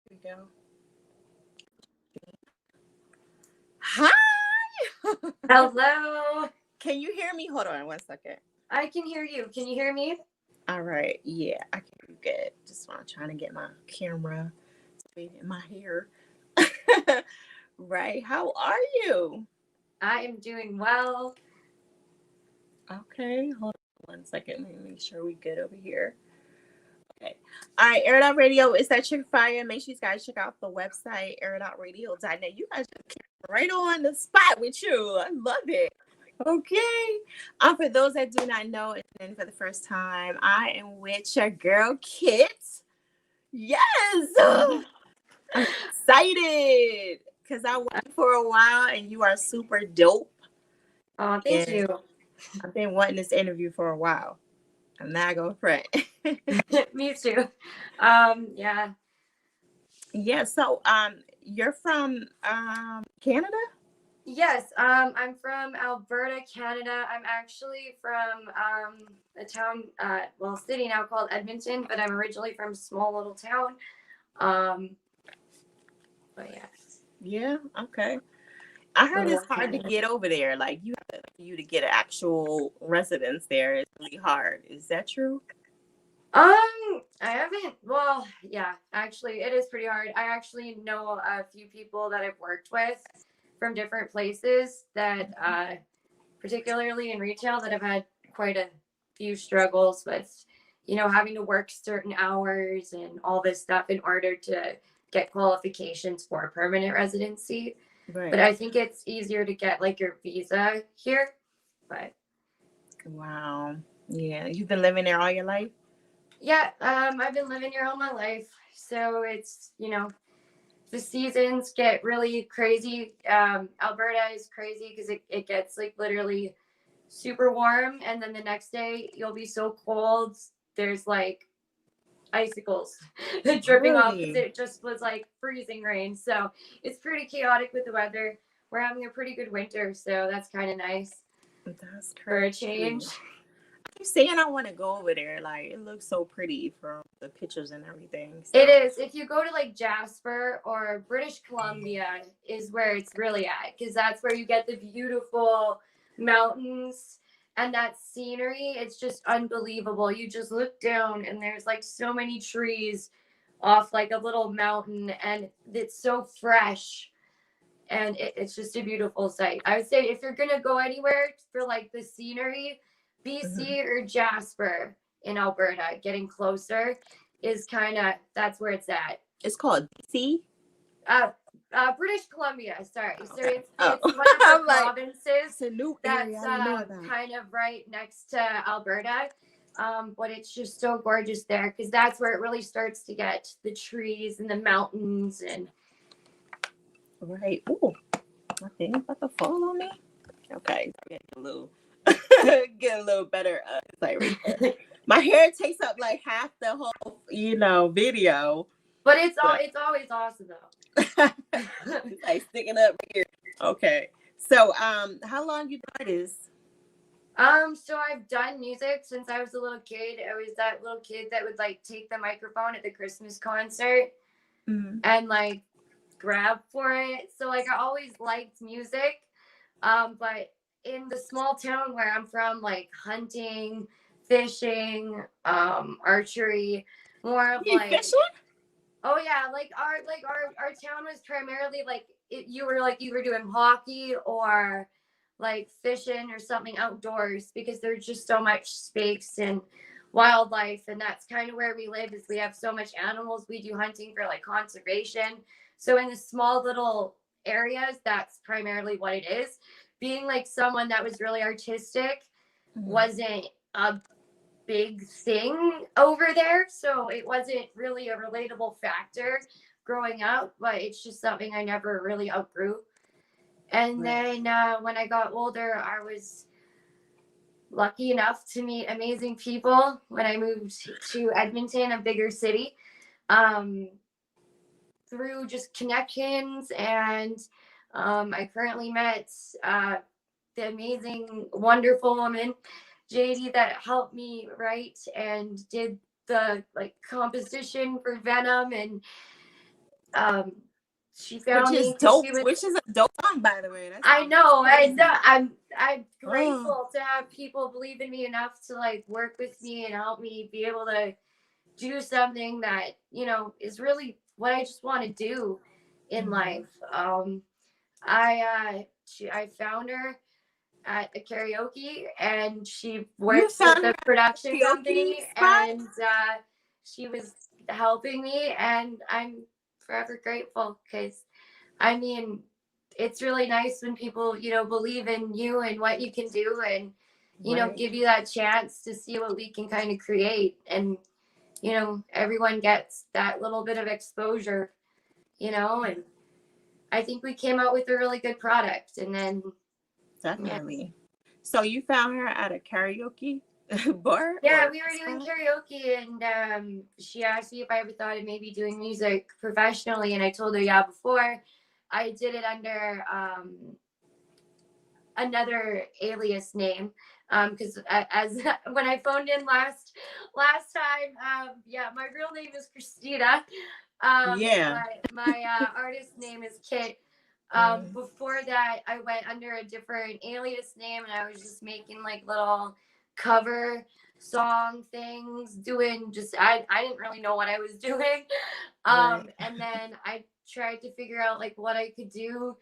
we go. Hi. Hello. Can you hear me? Hold on 1 second. I can hear you. Can you hear me? All right. Yeah, I can hear you good. Just want trying to get my camera in my hair. Right. How are you? I am doing well. Okay. Hold on 1 second. Let me make sure we good over here. Okay. All right. Air It Out Radio is that chick fire. Make sure you guys check out the website, airitoutradio.net. You guys just came right on the spot with you. I love it. Okay. For those that do not know, and for the first time, I am with your girl Kit. Yes. I'm excited because I waited for a while and you are super dope. Oh, thank And you. I've been wanting this interview for a while. I'm not gonna fret. Me too. Yeah. Yeah, so you're from Canada? Yes, I'm from Alberta, Canada. I'm actually from a town, city now called Edmonton, but I'm originally from a small little town. Um, but yeah. Yeah, okay. I heard Little it's hard to Canada. get over there. Like you to get an actual residence there is really hard. Is that true? I haven't. Well, yeah, actually, it is pretty hard. I actually know a few people that I've worked with from different places that, particularly in retail, that have had quite a few struggles with, having to work certain hours and all this stuff in order to get qualifications for permanent residency. But Right. I think it's easier to get like your visa here. But Wow. Yeah. You've been living there all your life? yeah, I've been living here all my life. So it's, the seasons get really crazy. Alberta is crazy because it gets like literally super warm. And then the next day you'll be so cold. There's like icicles dripping off because Really? it just was like freezing rain. So it's pretty chaotic with the weather. We're having a pretty good winter. So that's kind of nice That's for a crazy. change. I keep saying I want to go over there. Like it looks so pretty from the pictures and everything. It So is. If you go to like Jasper or British Columbia is where it's really at because that's where you get the beautiful mountains and that scenery. It's just unbelievable. You just look down and there's like so many trees off like a little mountain and it's so fresh and it's just a beautiful sight. I would say if you're going to go anywhere for like the scenery, mhm. BC or Jasper in Alberta, getting closer is kind of that's where it's at. It's called DC. Uh, British Columbia, sorry. So Okay. it's Oh, one of the I'm like, provinces it's a new area that's I didn't know about. kind of right next to Alberta. But it's just so gorgeous there because that's where it really starts to get the trees and the mountains and Right. Ooh, my thing about to fall on me. Okay, get a little, get a little better insight right there. My hair takes up like half the whole, video. but So it's always awesome though. it's like sticking up here. Okay. So, how long you done this? So I've done music since I was a little kid. I was that little kid that would like take the microphone at the Christmas concert Mm-hmm. and like grab for it. So like I always liked music. But in the small town where I'm from, like hunting, fishing, archery, more of You like fishing? oh yeah, like our town was primarily like you were like either doing hockey or like fishing or something outdoors because there's just so much space and wildlife and that's kind of where we live is we have so much animals. We do hunting for like conservation. So in the small little areas, that's primarily what it is. Being like someone that was really artistic Mm-hmm. wasn't a big thing over there. So it wasn't really a relatable factor growing up, but it's just something I never really outgrew. And Right. then when I got older, I was lucky enough to meet amazing people when I moved to Edmonton, a bigger city, um, through just connections. And I currently met the amazing, wonderful woman JD that helped me write and did the like composition for Venom and She Which found is me because dope. she was. Which is a dope song, by the way. That I sounds know, I crazy. know. I'm Oh, grateful to have people believe in me enough to like work with me and help me be able to do something that is really what I just want to do in life. I found her at a karaoke, and she you works with found a her production karaoke company, spot? and she was helping me, and I'm forever grateful because I mean, it's really nice when people, believe in you and what you can do, and, Right. give you that chance to see what we can kind of create. And, everyone gets that little bit of exposure, and I think we came out with a really good product. And then, yeah. Definitely. So you found her at a karaoke bar Yeah, or we were doing spot? karaoke, and she asked me if I ever thought of maybe doing music professionally, and I told her, yeah, before I did it under another alias name, because as when I phoned in last time, yeah, my real name is Christina, Yeah. but my artist name is Kit. Mm. Before that, I went under a different alias name, and I was just making like little cover song things, doing just I didn't really know what I was doing, Right. and then I tried to figure out like what I could do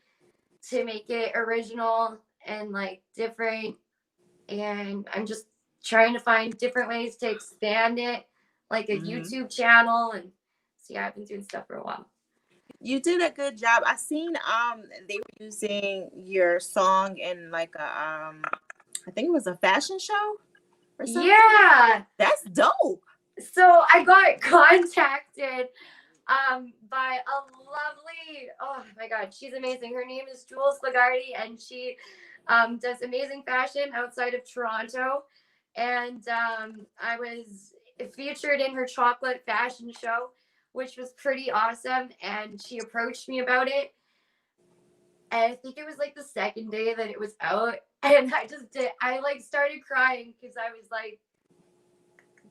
to make it original and like different, and I'm just trying to find different ways to expand it, like a Hmm. YouTube channel. And so yeah, I've been doing stuff for a while. You did a good job. I seen they were using your song in like a I think it was a fashion show or something. Yeah, That's dope. so I got contacted by a lovely, oh my god, she's amazing. Her name is Jules Lagarde, and she does amazing fashion outside of Toronto. And I was featured in her chocolate fashion show, which was pretty awesome. And she approached me about it. And I think it was like the second day that it was out. And I like started crying because I was like,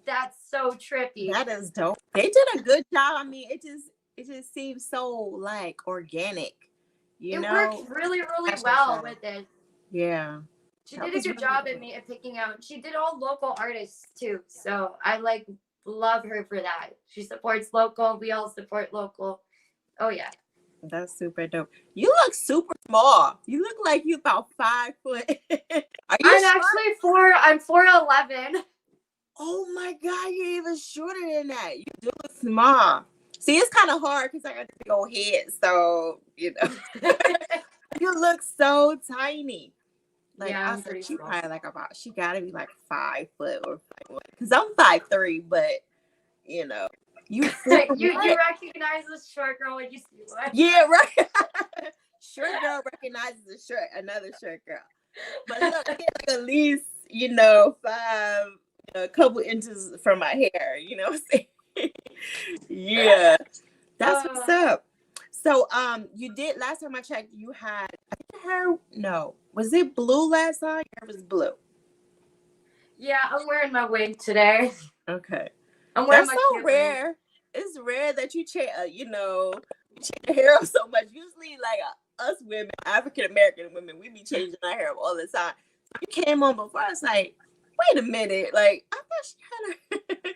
that's so trippy. That is dope. They did a good job. I mean, it just seems so like organic, you It worked know. really, really Fashion well show. with it. Yeah. She That did a was good really job good. at picking out. She did all local artists too, so I like love her for that. She supports local. We all support local. Oh yeah. That's super dope. You look super small. You look like you about 5 foot. Are you I'm short? actually four. I'm 4'11". Oh my god, you're even shorter than that. You do look small. See, it's kind of hard because I got the big old head, so you look so tiny. Like Yeah, I I'm said, pretty she small. probably like about she gotta be like 5 foot or 5 because I'm 5'3", but you know, you four You what? recognize this short girl when you see one. Yeah, right. Short girl recognizes a short another short girl. But look, I get like at least, 5, a couple inches from my hair, you know what I'm saying? Yeah. That's what's uh, up. So you did last time I checked, you had I think your hair no. Was it blue last time? Your hair was blue. yeah, I'm wearing my wig today. Okay. I'm wearing That's my so cute wig. rare. It's rare that you change, you change your hair up so much. Usually, like us women, African American women, we be changing our hair up all the time. You came on before. I was like, wait a minute. Like, I thought she had her.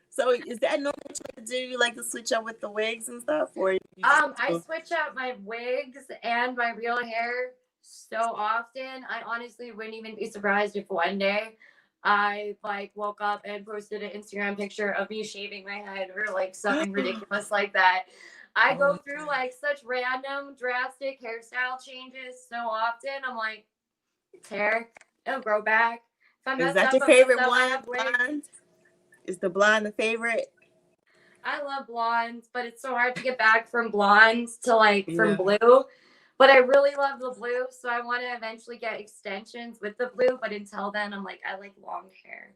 So, is that normal to do? You like to switch up with the wigs and stuff, or you just I switch out my wigs and my real hair so often. I honestly wouldn't even be surprised if one day I like woke up and posted an Instagram picture of me shaving my head or like something ridiculous like that. I oh go my through god, like such random drastic hairstyle changes so often. I'm like, it's hair. It'll grow back. If I is mess that up, your I mess favorite up. I one? have wigs. Blonde? Is the blonde the favorite? I love blondes, but it's so hard to get back from blondes to like from Yeah. blue. But I really love the blue, so I want to eventually get extensions with the blue. But until then, I'm like, I like long hair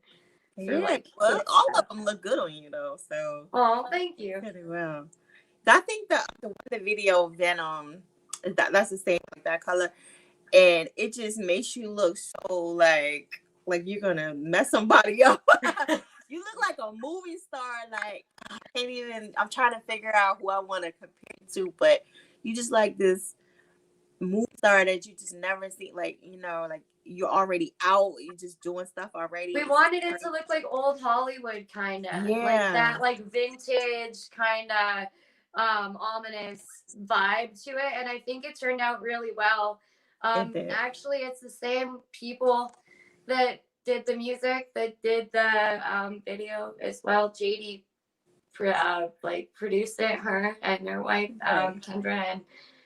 for Yeah. like Well, kid all of stuff. them look good on you though. So Oh, thank you. pretty well. I think the video Venom that's the same like that color, and it just makes you look so like you're gonna mess somebody up. You look like a movie star. Like I can't even. I'm trying to figure out who I want to compare you to, but you just like this movie star that you just never see. Like like you're already out. You're just doing stuff already. We It's just wanted it to crazy. look like old Hollywood, kind of like Yeah, that, like vintage kind of ominous vibe to it, and I think it turned out really well. it did. Actually, it's the same people that did the music that did the video as well. JD like produced it, her and their wife Right. Kendra, and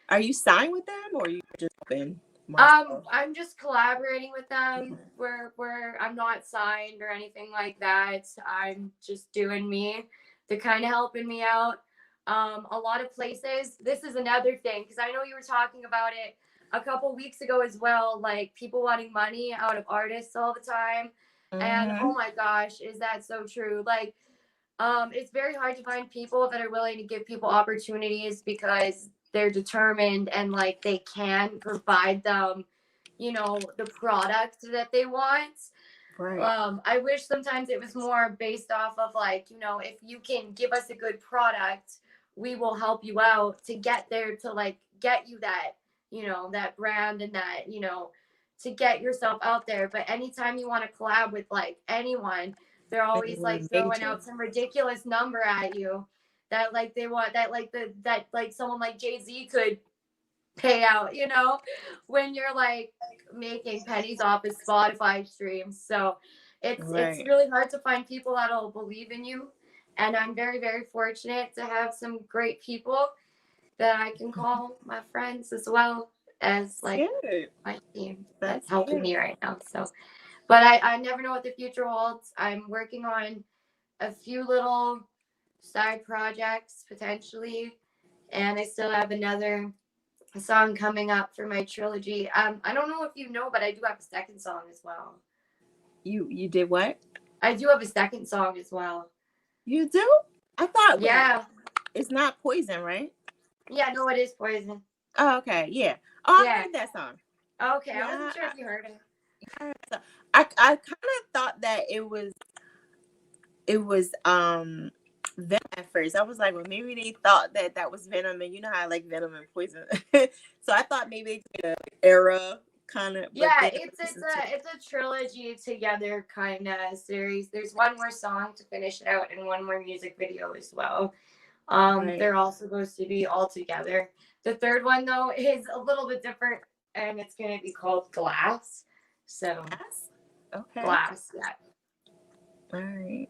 Are you signed with them, or you just been more so? I'm just collaborating with them. Mhm. Where I'm not signed or anything like that. I'm just doing me. They're kind of helping me out. A lot of places. This is another thing because I know you were talking about it a couple weeks ago as well. Like people wanting money out of artists all the time, and oh Mhm. my gosh, is that so true? Like it's very hard to find people that are willing to give people opportunities because they're determined and like they can provide them, the product that they want. Right. I wish sometimes it was more based off of like, if you can give us a good product, we will help you out to get there to like get you that, that brand and that, to get yourself out there. But anytime you want to collab with like anyone, they're They always like want throwing major. out some ridiculous number at you that like they want that like that like someone like Jay-Z could pay out, when you're like making pennies off of Spotify streams. So it's Right. really hard to find people that'll believe in you. And I'm very, very fortunate to have some great people that I can call my friends as well as That's like good. my team that's That's helping good. me right now. So but I never know what the future holds. I'm working on a few little side projects potentially, and I still have another song coming up for my trilogy. I don't know if you know, but I do have a second song as well. You did what? I do have a second song as well. You do? I thought wait, Yeah. it's not Poison, right? Yeah, no, it is Poison. Oh, okay, yeah. Oh, I Yeah. heard that song. Okay, I wasn't Yeah, sure if you heard it. I heard that. I kind of thought that it was Venom at first. I was like, well, maybe they thought that that was Venom, and you know how I like Venom and Poison. So I thought maybe they did a era kind of, but Yeah, then it's listen it's to a it's a trilogy together kind of series. There's one more song to finish it out and one more music video as well. right. They're all supposed to be all together. The third one though is a little bit different, and it's gonna be called Glass. So Yes? Okay. Glass, yeah. All right.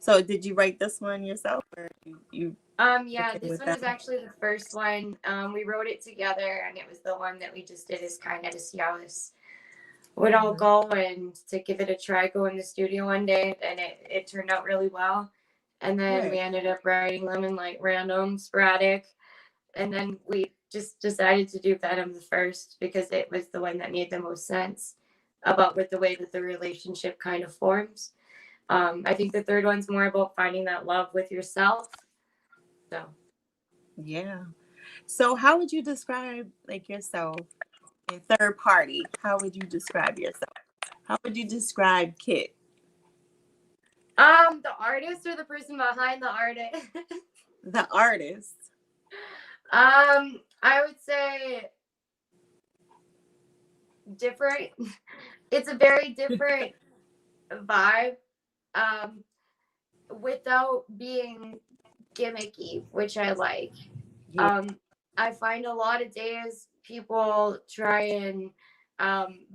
So did you write this one yourself, or you Yeah, working this with one them? was actually the first one. We wrote it together, and it was the one that we just did as kind of to see how this would all Mhm. go and to give it a try. Go in the studio one day, and it turned out really well. And then we Right. ended up writing them in like random, sporadic, and then we just decided to do Venom the first because it was the one that made the most sense about with the way that the relationship kind of forms. I think the third one's more about finding that love with yourself. So Yeah. So how would you describe like yourself in third party? How would you describe yourself? How would you describe Kit? the artist or the person behind the artist? The artist. I would say different. It's a very different vibe. Um, without being gimmicky, which I like. Yeah. Um, I find a lot of days people try and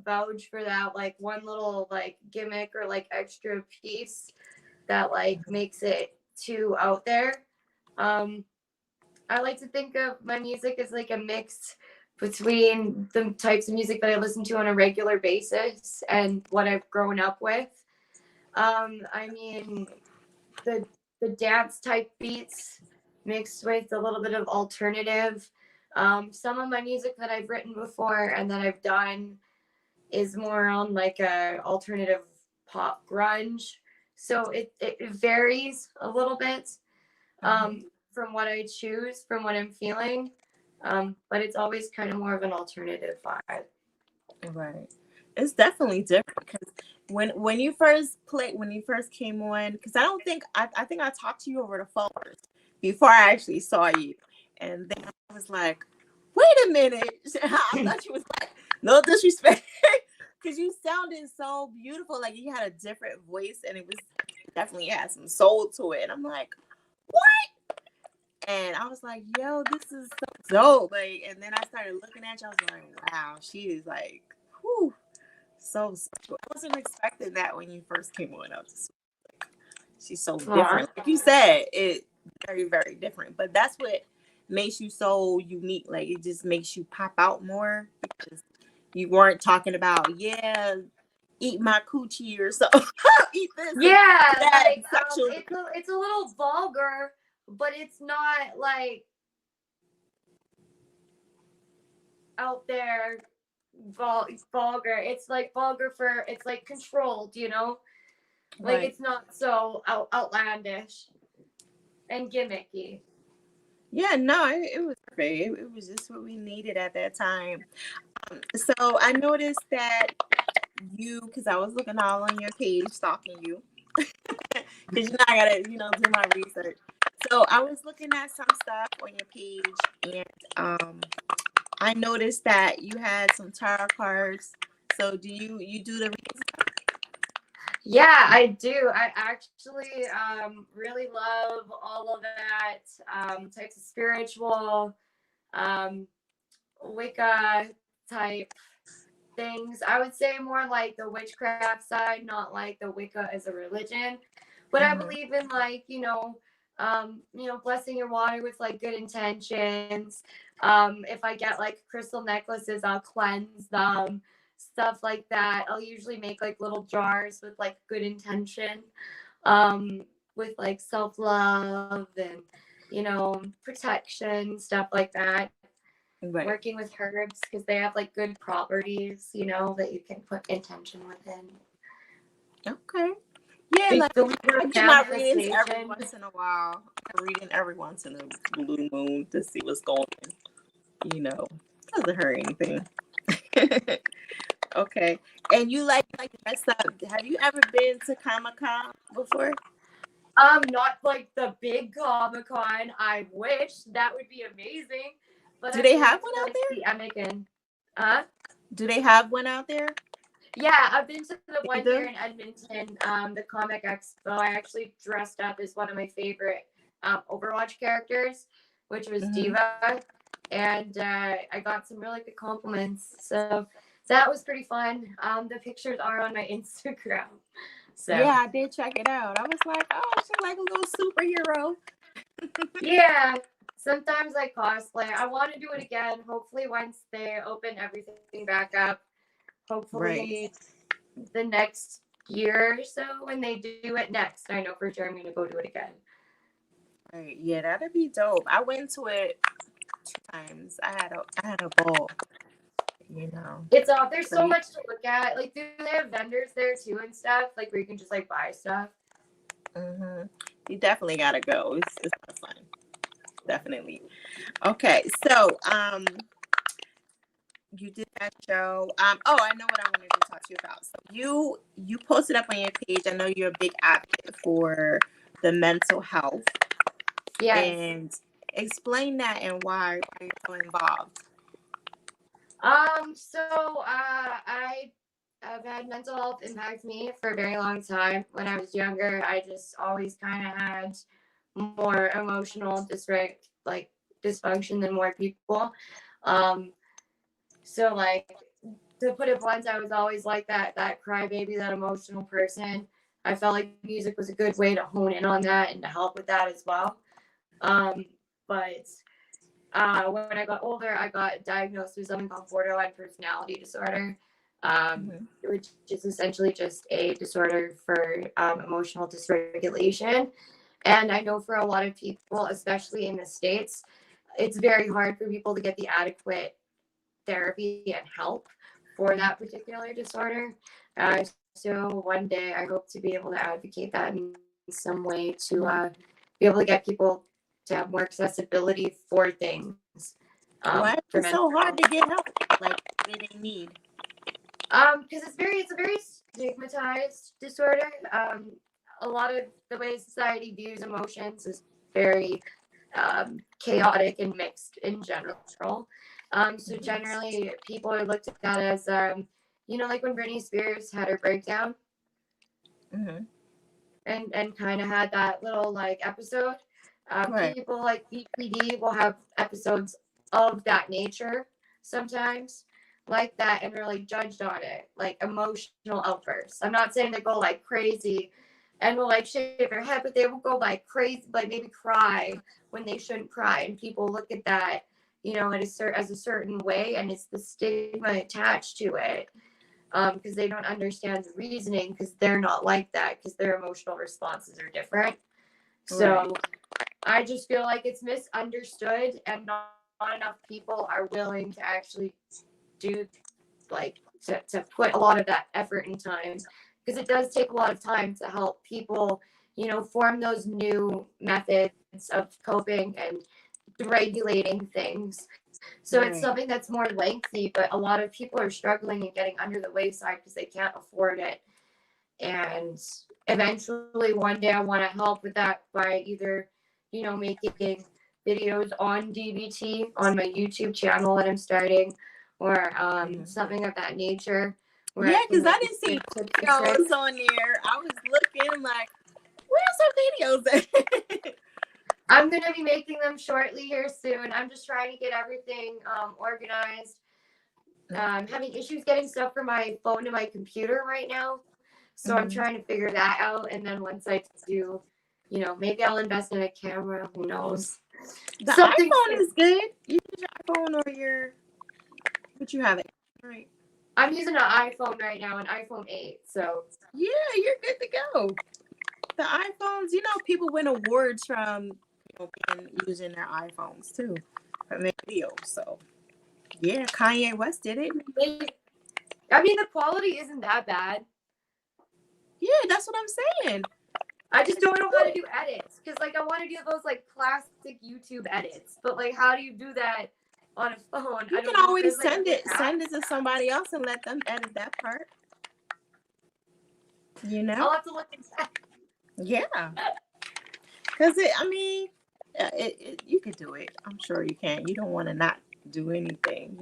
vouch for that like one little like gimmick or like extra piece that like makes it too out there. Um, I like to think of my music as like a mix between the types of music that I listen to on a regular basis and what I've grown up with. I mean, the the dance type beats mixed with a little bit of alternative. Some of my music that I've written before and that I've done is more on like a alternative pop grunge. So it varies a little bit Mhm. from what I choose, from what I'm feeling. But it's always kind of more of an alternative vibe. Right. It's definitely different because when you first came on, because I think I talked to you over the phone first before I actually saw you, and then I was like, wait a minute, I thought you was like, no disrespect, because you sounded so beautiful, like you had a different voice, and it was definitely had some soul to it, and I'm like, what? And I was like, yo, this is so dope. Like, and then I started looking at you. I was like, wow, she is like, whew, so special. I wasn't expecting that when you first came on. I was just like, she's so Aw. different. Like you said, it very, very different. But that's what makes you so unique. Like it just makes you pop out more because you weren't talking about, yeah, eat my coochie or so. Eat this and Yeah, that like sexual. it's a little vulgar, but it's not like out there vulgar. It's like vulgar for it's like controlled, you know? Like Right. it's not so outlandish and gimmicky. Yeah, no, it was great. It was just what we needed at that time. So I noticed that because I was looking all on your page, stalking you, because you know I gotta, do my research. So I was looking at some stuff on your page, and I noticed that you had some tarot cards. So do you do the readings? Yeah, I do. I actually really love all of that types of spiritual um, Wicca type things. I would say more like the witchcraft side, not like the Wicca as a religion. But I Mm-hmm. believe in like, blessing your water with like good intentions. If I get like crystal necklaces, I'll cleanse them, stuff like that. I'll usually make like little jars with like good intention, with like self-love and, protection, stuff like that, Right. working with herbs because they have like good properties, that you can put intention within. Okay. Yeah, They like believe I in get my readings every manifestation. once in a while. I read in every once in a blue moon to see what's going on. Doesn't hurt anything. Okay. And you like dress up. Have you ever been to Comic Con before? Not like the big Comic Con. I wish that would be amazing, but Do I've they been have to one out like there? the Anakin. Huh? Do they have one out there? Yeah, I've been to the They one here do? in Edmonton, the Comic Expo. I actually dressed up as one of my favorite Overwatch characters, which was Mm-hmm. Diva, and I got some really good compliments. So that was pretty fun. The pictures are on my Instagram. Yeah, So I did check it out. I was like, oh, she's like a little superhero. yeah, sometimes I cosplay. I want to do it again. Hopefully, once they open everything back up. Right. Hopefully, the next year or so when they do it next. I know for sure I'm going to go do it again. Right. Yeah, that'd be dope. I went to it 2 times. I had a ball, you know. It's there's So so much to look at. Like, do they have vendors there too and stuff? Like, where you can just like buy stuff? hmm you definitely gotta go. It's fun. Definitely. Okay, so you did that show. Oh, I know what I wanted to talk to you about. So you posted up on your page. I know you're a big advocate for the mental health, Yes. and explain that and why you're so involved. I have had mental health impact me for a very long time. When I was younger, I just always kind of had more emotional like dysfunction than more people. Um, so like to put it blunt, I was always like that crybaby, that emotional person. I felt like music was a good way to hone in on that and to help with that as well. Um, but when I got older, I got diagnosed with something called borderline personality disorder, Hmm which is essentially just a disorder for emotional dysregulation. And I know for a lot of people, especially in the States, it's very hard for people to get the adequate therapy and help for that particular disorder. Uh, so one day I hope to be able to advocate that in some way to be able to get people to have more accessibility for things Why is for it mental so hard health. to get help? Like, what do they need? Because it's a very stigmatized disorder. A lot of the way society views emotions is very chaotic and mixed in general. So generally, people are looked at as, like when Britney Spears had her breakdown, Mm-hmm. and kind of had that little like episode. Right. People like BPD will have episodes of that nature sometimes, like that, and they're like judged on it, like emotional outbursts. I'm not saying they go like crazy and will like shake their head, but they will go like crazy, like maybe cry when they shouldn't cry, and people look at that, as a certain way, and it's the stigma attached to it, because they don't understand the reasoning, because they're not like that, because their emotional responses are different. Right. So I just feel like it's misunderstood, and not enough people are willing to actually do, like, to put a lot of that effort and time, because it does take a lot of time to help people, form those new methods of coping and regulating things. So it's Right. something that's more lengthy, but a lot of people are struggling and getting under the wayside because they can't afford it. And eventually, one day, I want to help with that by either, making videos on DBT on my YouTube channel that I'm starting, or Mm-hmm. something of that nature, where Yeah, I can because I like didn't see give tips and videos tricks. on there. I was looking like, where's her videos at? I'm going to be making them shortly here soon. I'm just trying to get everything organized. Having issues getting stuff from my phone to my computer right now. So I'm Mm-hmm. trying to figure that out. And then once I do, maybe I'll invest in a camera. Who knows? The Something iPhone soon. is good. You use your iPhone or what you have it, right? I'm using an iPhone right now, an iPhone 8. So Yeah, you're good to go. The iPhones, people win awards from being using their iPhones too for make videos. So yeah, Kanye West did it. I mean, the quality isn't that bad. Yeah, that's what I'm saying. I just don't know how to do edits, because like I want to do those like classic YouTube edits, but like how do you do that on a phone? You I can don't know if always there's like a send good it, app. send it to somebody else and let them edit that part. You know? I'll have to look into that. Yeah, because you could do it. I'm sure you can. You don't want to not do anything,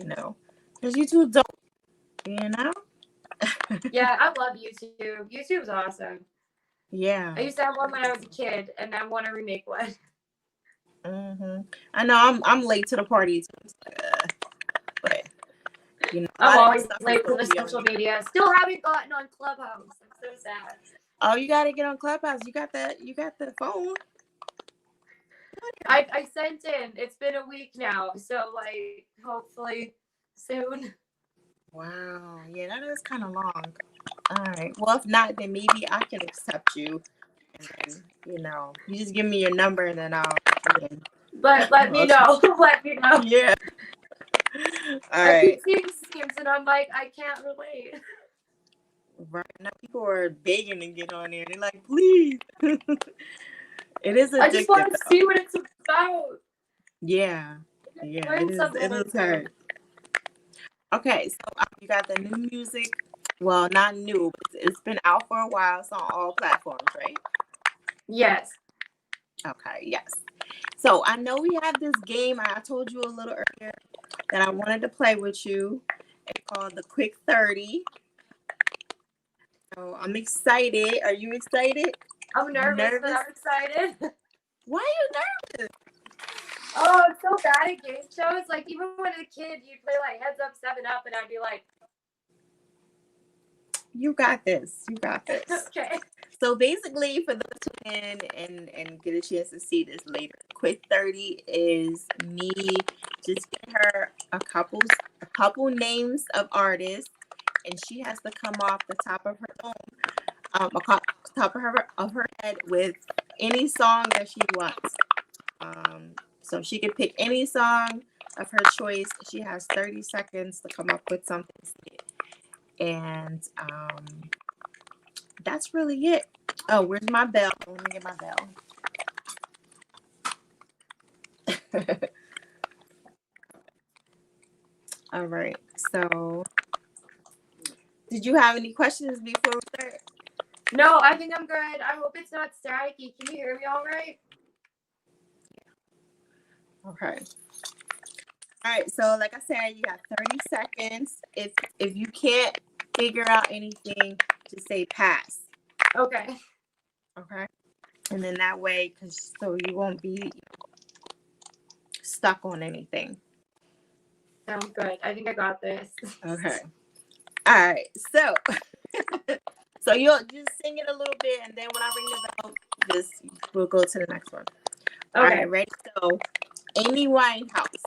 because you too dope. You know? Yeah, I love YouTube. YouTube's awesome. Yeah. I used to have one when I was a kid, and I want to remake one. I know I'm late to the party too, but a I'm lot of this always stuff is late to gonna the be on social here. media. Still haven't gotten on Clubhouse. I'm so sad. Oh, you gotta get on Clubhouse. You got the phone. I sent in. It's been a week now, so like hopefully soon. Wow. Yeah, that is kind of long. All right. Well, if not, then maybe I can accept you, and then you just give me your number, and then I'll. Then, But let me okay. know. Let me know. Yeah. All I right. keep seeing schemes, and I'm like, I can't relate. Right now, people are begging to get on there. They're like, please. It is I just addictive, want to though. see what it's about. Yeah. Yeah. It Learn is. something It or is two. hard. Okay, so you got the new music. Well, not new, but it's been out for a while. It's on all platforms, right? Yes. Okay, yes. So I know we have this game. I told you a little earlier that I wanted to play with you. It's called the Quick 30. So I'm excited. Are you excited? I'm You nervous, but nervous? I'm excited. Why are you nervous? Oh, I'm so bad at game shows. Like, even when I was a kid, you'd play like Heads Up, 7 Up, and I'd be like, You got this. You got this. okay. So basically, for those who in and get a chance to see this later, Quick 30 is me just giving her a couple names of artists, and she has to come off the top of her dome, top of her head with any song that she wants. So she can pick any song of her choice. She has 30 seconds to come up with something, and that's really it. Oh, where's my bell? Let me get my bell. All right. So Did you have any questions before we start? No, I think I'm good. I hope it's not staticky. Can you hear me all right? Okay. All right. So, like I said, you got 30 seconds. If you can't figure out anything, just say pass. Okay. Okay. And then that way, so you won't be stuck on anything. Sounds good. I think I got this. Okay. All right. So, so you'll just sing it a little bit, and then when I ring the bell, we'll go to the next one. Okay. All right. Ready? So, Amy Winehouse.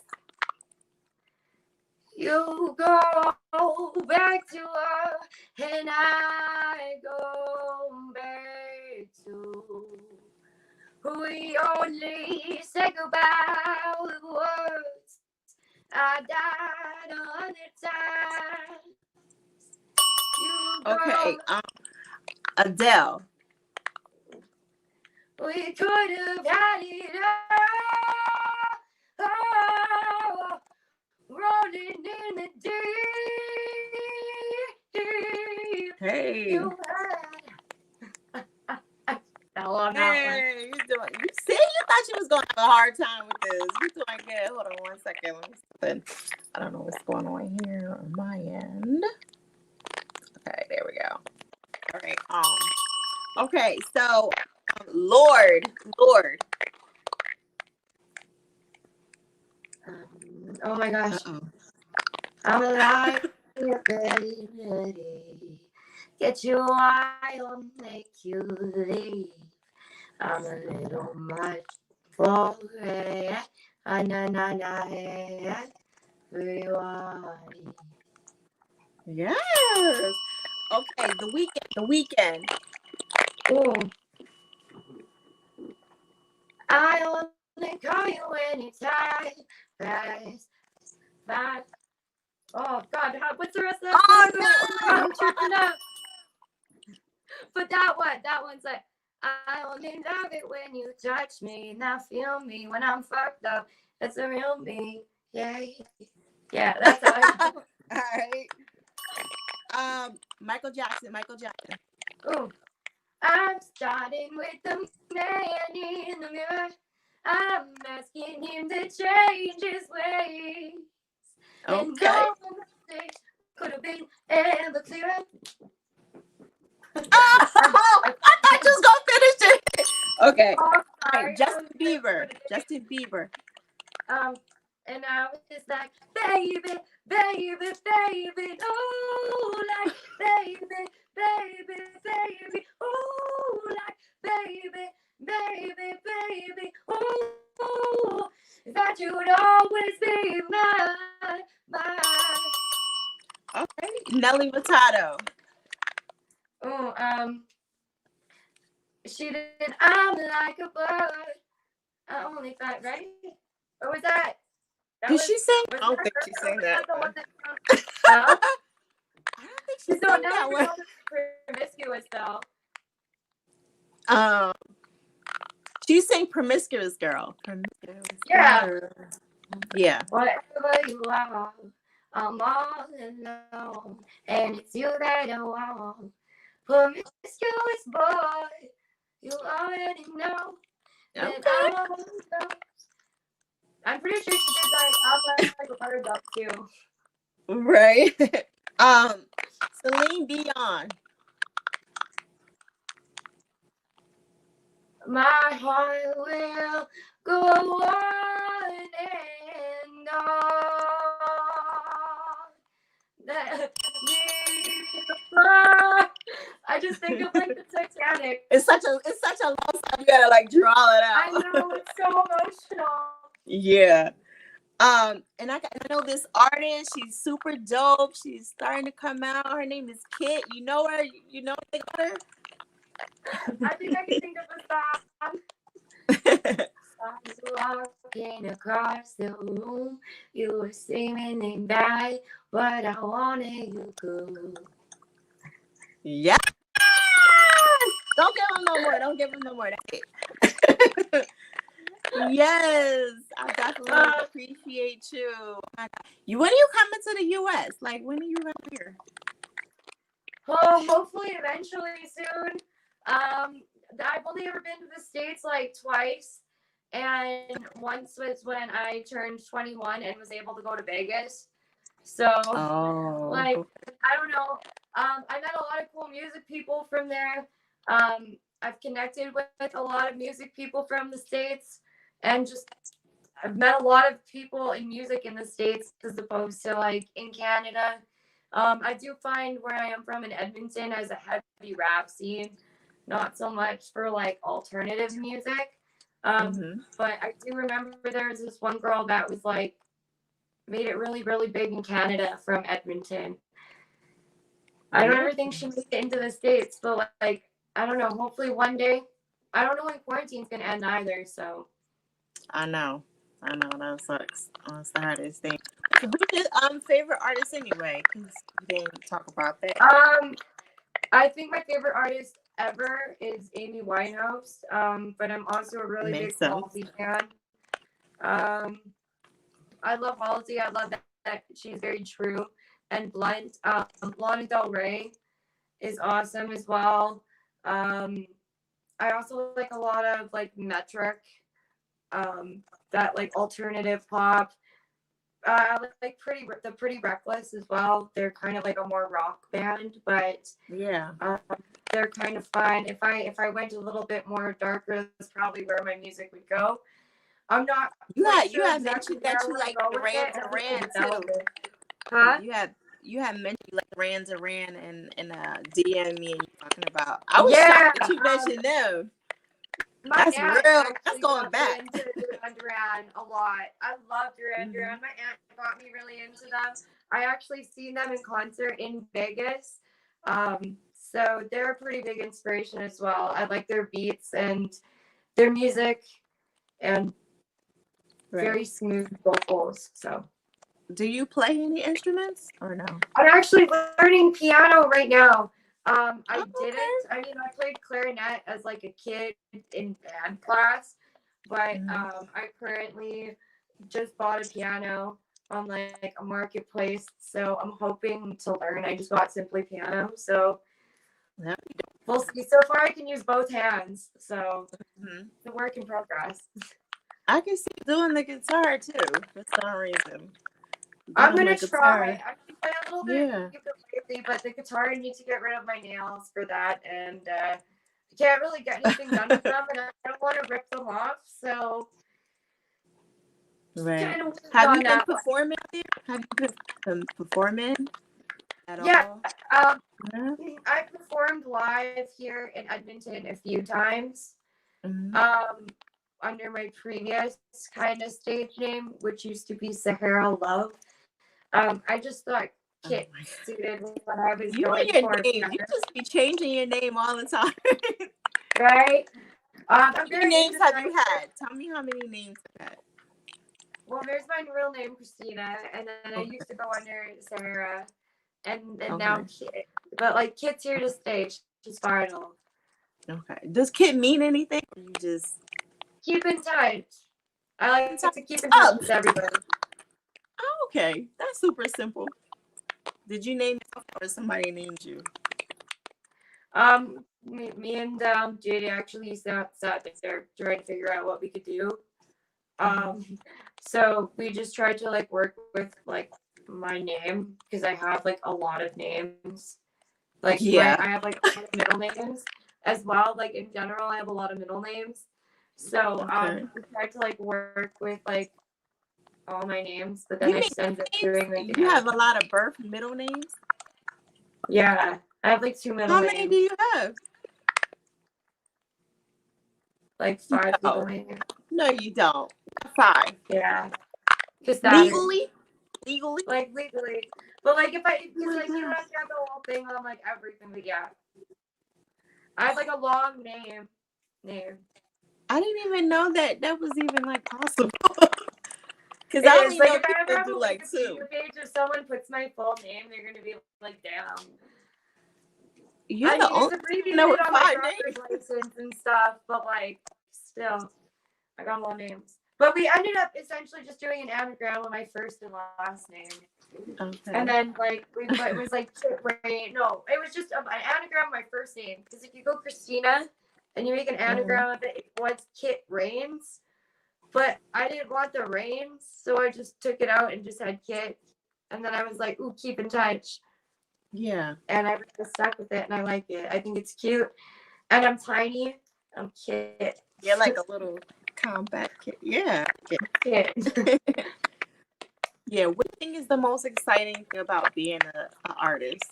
You go back to her, and I go back to. We only say goodbye with words. I died 100 times. Okay. Adele. We could have had it all. Oh, rolling in the deep. Hey. You fell on that one. You see, you thought you was going to have a hard time with this. You're doing good. Hold on 1 second. Let me see. I don't know what's going on here on my end. Okay, there we go. All right. Okay, so Lord. Oh my gosh. Uh-oh. I'm alive. Get you wild, make you leave. I'm a little much for it. Rewind. Yes. Okay, The Weekend. Ooh. I only call you anytime. Fast. Oh God, what's the rest of that? Oh song? no! I'm tripping up. But that one's like, I only love it when you touch me. Now feel me when I'm fucked up. That's a real me. Yeah. Yeah, that's how I do. All right. Michael Jackson. Ooh. I'm starting with the man in the mirror. I'm asking him to change his ways. And Okay. no mistake could have been ever clearer. Oh, I thought you was gonna finish it. Okay. Oh, All sorry. right. Justin Bieber. And I was just like, baby, oh, like, baby, oh, like, baby, oh, that you would always be mine. Okay. Nelly Furtado. Oh, she did, I'm like a bird. I only thought, right? Or was that? Did she sing? I don't think she sang that one. I don't think she sang that one. Promiscuous though. She sang Promiscuous Girl. Yeah. Yeah. Whatever you are, I'm all alone, and it's you that I want. Promiscuous boy, you already know. Okay. I'm pretty sure she did like outside like a bird up too. Right. Celine Dion. My heart will go on and on. I just think of like the Titanic. It's such a long song. You gotta like draw it out. I know, it's so emotional. Yeah. And I know this artist. She's super dope. She's starting to come out. Her name is Kit. You know her? You know anything about her? I think I can think of a song. I was walking across the room. You were seemingly bad, but I wanted you good. Yeah. Don't give him no more. That's it. Yes, I definitely appreciate you. When are you coming to the U.S.? Like, when are you going here? Oh, hopefully eventually soon. I've only ever been to the States like twice. And once was when I turned 21 and was able to go to Vegas. So, Oh, like, I don't know. I met a lot of cool music people from there. I've connected with a lot of music people from the States, and just I've met a lot of people in music in the States as opposed to like in Canada. I do find where I am from in Edmonton as a heavy rap scene, not so much for like alternative music. But I do remember there was this one girl that was like made it really, really big in Canada from Edmonton. I don't ever think she made it into the States, but like I don't know. Hopefully one day. I don't know when quarantine's gonna end either. So I know. That sucks. That's the hardest thing. So who's your favorite artist anyway? Because we didn't talk about that. I think my favorite artist ever is Amy Winehouse. But I'm also a really big Makes sense. Halsey fan. I love Halsey. I love that she's very true and blunt. Lana Del Rey is awesome as well. I also like a lot of like metric, that like alternative pop. Like Pretty Reckless as well. They're kind of like a more rock band, but Yeah. they're kind of fun. If I went a little bit more darker, that's probably where my music would go. I'm not You quite had sure mentioned exactly where that I you want to like go with Duran it. I Duran haven't too. developed it. Huh? You had mentioned you like Duran and DM me and you talking about. I was Yeah. shocked that you mentioned them. My That's aunt real. That's actually going got back. me into Duran a lot. I love Duran. My aunt got me really into them. I actually seen them in concert in Vegas. So they're a pretty big inspiration as well. I like their beats and their music and very smooth vocals. So Do you play any instruments or no? I'm actually learning piano right now. I Oh, didn't. I mean, I played clarinet as like a kid in band class, but I currently just bought a piano on like a marketplace, so I'm hoping to learn. I just got Simply Piano, so we'll see. So far, I can use both hands, so it's a work in progress. I can see you doing the guitar too for some reason. I'm gonna try. I can play a little bit Yeah. ukulele, but the guitar I need to get rid of my nails for that, and I can't really get anything done with them, and I don't want to rip them off. So, Right. kind of Have you on been that. performing there? Have you been performing at Yeah. all? Yeah. I performed live here in Edmonton a few times. Under my previous kind of stage name, which used to be Sahara Love. I just thought Kit suited what I was You going and your for. name. You just be changing your name all the time. Right? How many names have you had? Tell me how many names you've had. Well, there's my real name, Christina, and then I used to go under Sarah, and now Kit. But like Kit's here to stay. She's final. Okay. Does Kit mean anything? Or you just Keep in touch. I like to keep in touch with everybody. Oh, okay. That's super simple. Did you name yourself or somebody named you? Me and JD actually sat there trying to figure out what we could do. So we just tried to like work with like my name because I have like a lot of names. Like I have like a lot of middle names as well. Like in general, I have a lot of middle names. So we tried to like work with like all my names, but then I just ended up doing like you have a lot of birth middle names? Yeah. I have like 2 middle names. How many do you have? Like 5 middle names. No, you don't. 5. Yeah. Legally? Like legally. But like if because like you have to have the whole thing on like everything, but yeah. I have like a long name. I didn't even know that was even like possible. Because I only know if I ever have do a like 2. Page, if someone puts my full name, they're gonna be like, damn. You're the only one on my driver's license and stuff, but like still, I got a lot of names. But we ended up essentially just doing an anagram of my first and last name. Okay. And then like it was like Kit Rain. No, it was just an anagram of my first name. Because if you go Christina and you make an anagram of it, it was Kit Rains. But I didn't want the Rains, so I just took it out and just had Kit. And then I was like, ooh, keep in touch. Yeah. And I really stuck with it, and I like it. I think it's cute. And I'm tiny. I'm Kit. You're like a little compact kid. Yeah. Kit. Yeah. What do you think is the most exciting thing about being an artist?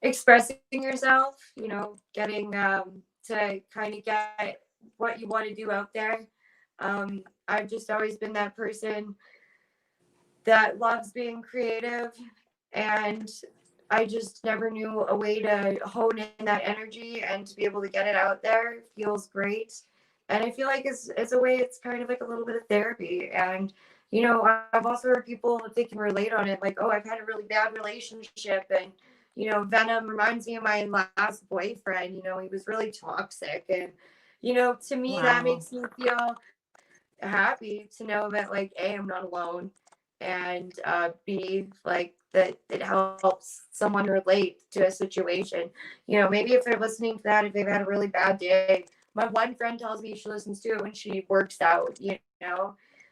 Expressing yourself, getting to kind of get what you want to do out there. I've just always been that person that loves being creative, and I just never knew a way to hone in that energy and to be able to get it out there feels great. And I feel like it's a way, it's kind of like a little bit of therapy. And I've also heard people, if they can relate on it, like, oh, I've had a really bad relationship, and Venom reminds me of my last boyfriend. He was really toxic, and to me that Wow. makes me feel happy to know that, like, A, I'm not alone, and B, like, that it helps someone relate to a situation. Maybe if they're listening to that, if they've had a really bad day, my one friend tells me she listens to it when she works out.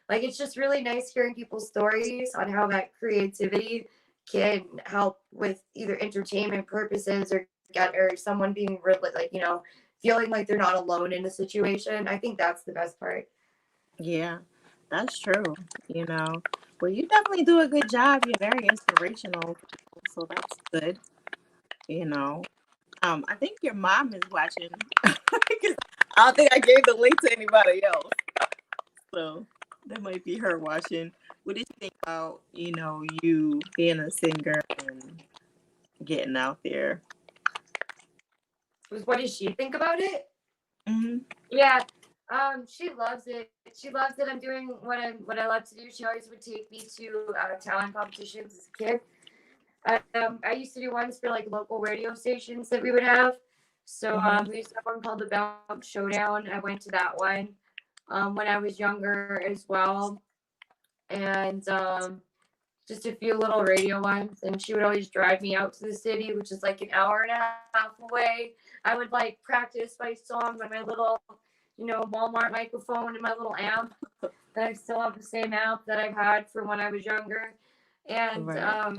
Like, it's just really nice hearing people's stories on how that creativity can help with either entertainment purposes or someone being really, like, feeling like they're not alone in a situation. I think that's the best part. Yeah, that's true. You know, well, you definitely do a good job. You're very inspirational, so that's good. You know, I think your mom is watching because I don't think I gave the link to anybody else, so that might be her watching. What did you think about you being a singer and getting out there? What does she think about it? Hmm. Yeah. She loves it. She loves that I'm doing what I love to do. She always would take me to talent competitions as a kid. I used to do ones for like local radio stations that we would have. So Hmm. we used to have one called the Bounce Showdown. I went to that one when I was younger as well, and just a few little radio ones. And she would always drive me out to the city, which is like an hour and a half away. I would like practice my songs on my little, Walmart microphone and my little amp. That I still have the same amp that I've had from when I was younger, and Right.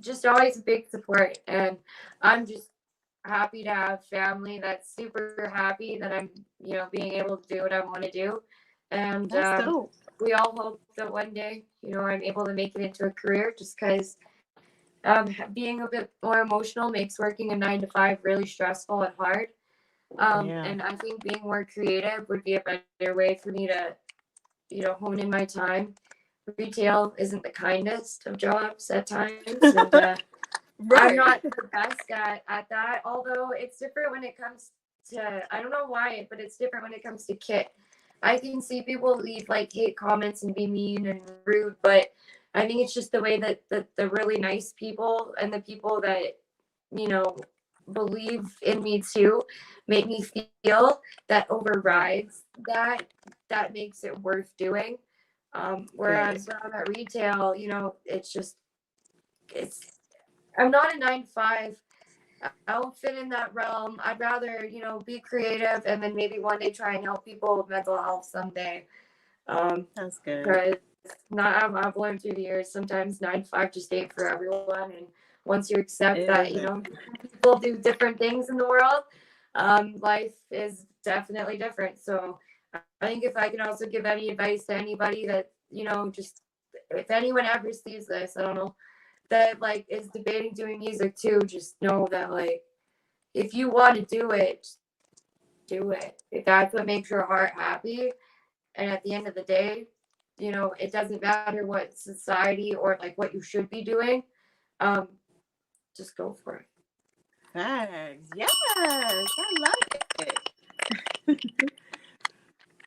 just always a big support. And I'm just happy to have family that's super happy that I'm, being able to do what I want to do. And That's dope. we all hope that one day, I'm able to make it into a career, just because being a bit more emotional makes working a 9 to 5 really stressful and hard. Yeah. And I think being more creative would be a better way for me to, hone in my time. Retail isn't the kindest of jobs at times, and I'm Right. not the best at that. Although it's different when it comes to, I don't know why, but it's different when it comes to Kit. I can see people leave like hate comments and be mean and rude, but I think it's just the way that the really nice people and the people that you know believe in me too make me feel that overrides that makes it worth doing. Good. Whereas when I'm at retail, it's I'm not a 9 to 5. I don't fit in that realm. I'd rather, be creative and then maybe one day try and help people with mental health someday. That's good. Because I've learned through the years, sometimes 9 to 5 just ain't for everyone. And once you accept It that, isn't. people do different things in the world, life is definitely different. So I think if I can also give any advice to anybody that, just if anyone ever sees this, I don't know, that like is debating doing music too, just know that, like, if you want to do it, do it. If that's what makes your heart happy, and at the end of the day, it doesn't matter what society or like what you should be doing. Um, just go for it. Thanks. Yes, I love it.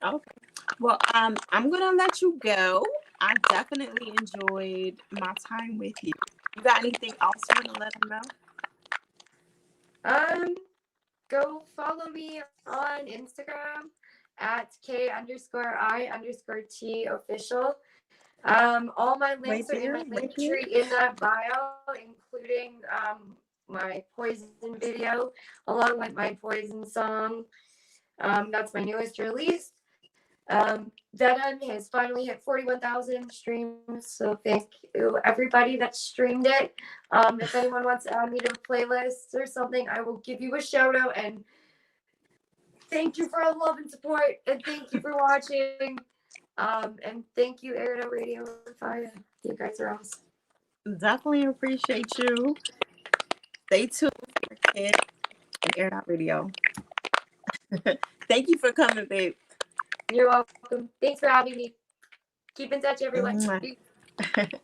Okay. Well, I'm gonna let you go. I definitely enjoyed my time with you. You got anything else you want to let them know? Um, Go follow me on Instagram at K_I_T official. All my Right links are in there, my right link there. tree in that bio, including my Poison video, along with my Poison song. That's my newest release. Venom has finally hit 41,000 streams, so thank you everybody that streamed it. If anyone wants to add me to a playlist or something, I will give you a shout out, and thank you for all the love and support, and thank you for watching. And thank you, Air Radio and Fire. You guys are awesome. Definitely appreciate you. Stay tuned for Kid and Air Out Radio. Thank you for coming, babe. You're welcome. Thanks for having me. Keep in touch, everyone. Mwah. Peace.